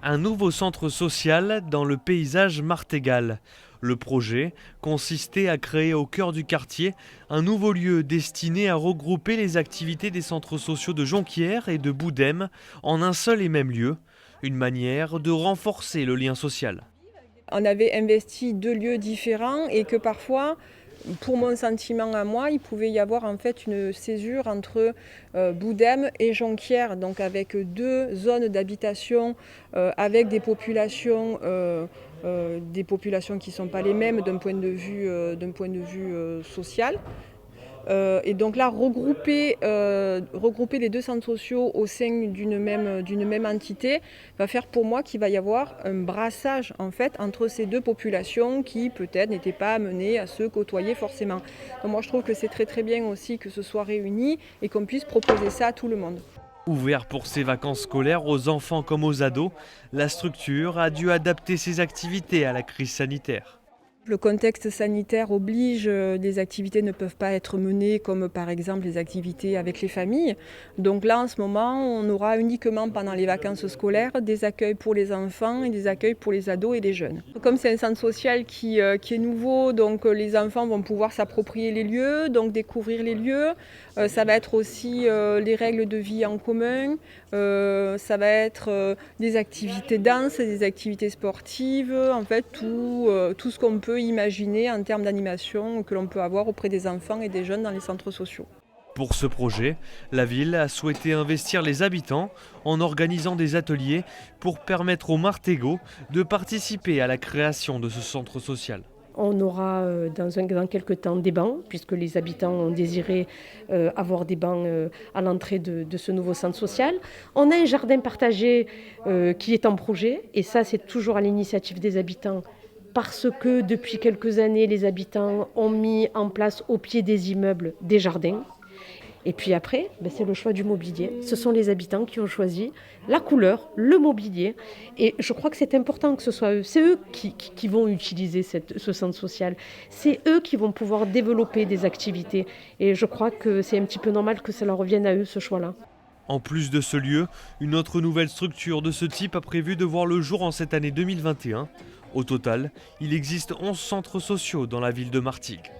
Un nouveau centre social dans le paysage martégal. Le projet consistait à créer au cœur du quartier un nouveau lieu destiné à regrouper les activités des centres sociaux de Jonquière et de Boudême en un seul et même lieu, une manière de renforcer le lien social. On avait investi 2 lieux différents et que parfois, pour mon sentiment à moi, il pouvait y avoir en fait une césure entre Boudême et Jonquière, donc avec 2 zones d'habitation, avec des populations qui ne sont pas les mêmes d'un point de vue social. Et donc là, regrouper les 2 centres sociaux au sein d'une même entité va faire pour moi qu'il va y avoir un brassage en fait entre ces 2 populations qui peut-être n'étaient pas amenées à se côtoyer forcément. Donc moi je trouve que c'est très très bien aussi que ce soit réuni et qu'on puisse proposer ça à tout le monde. Ouvert pour ses vacances scolaires aux enfants comme aux ados, la structure a dû adapter ses activités à la crise sanitaire. Le contexte sanitaire oblige, des activités ne peuvent pas être menées comme par exemple les activités avec les familles. Donc là en ce moment, on aura uniquement pendant les vacances scolaires des accueils pour les enfants et des accueils pour les ados et les jeunes. Comme c'est un centre social qui est nouveau, donc les enfants vont pouvoir s'approprier les lieux, donc découvrir les lieux. Ça va être aussi les règles de vie en commun, ça va être des activités danse, des activités sportives, en fait tout ce qu'on peut imaginer en termes d'animation que l'on peut avoir auprès des enfants et des jeunes dans les centres sociaux. Pour ce projet, la ville a souhaité investir les habitants en organisant des ateliers pour permettre aux Martégots de participer à la création de ce centre social. On aura dans quelques temps des bancs, puisque les habitants ont désiré avoir des bancs à l'entrée de ce nouveau centre social. On a un jardin partagé qui est en projet, et ça c'est toujours à l'initiative des habitants, parce que depuis quelques années, les habitants ont mis en place au pied des immeubles des jardins. Et puis après, c'est le choix du mobilier. Ce sont les habitants qui ont choisi la couleur, le mobilier. Et je crois que c'est important que ce soit eux. C'est eux qui vont utiliser ce centre social. C'est eux qui vont pouvoir développer des activités. Et je crois que c'est un petit peu normal que ça leur revienne à eux, ce choix-là. En plus de ce lieu, une autre nouvelle structure de ce type a prévu de voir le jour en cette année 2021. Au total, il existe 11 centres sociaux dans la ville de Martigues.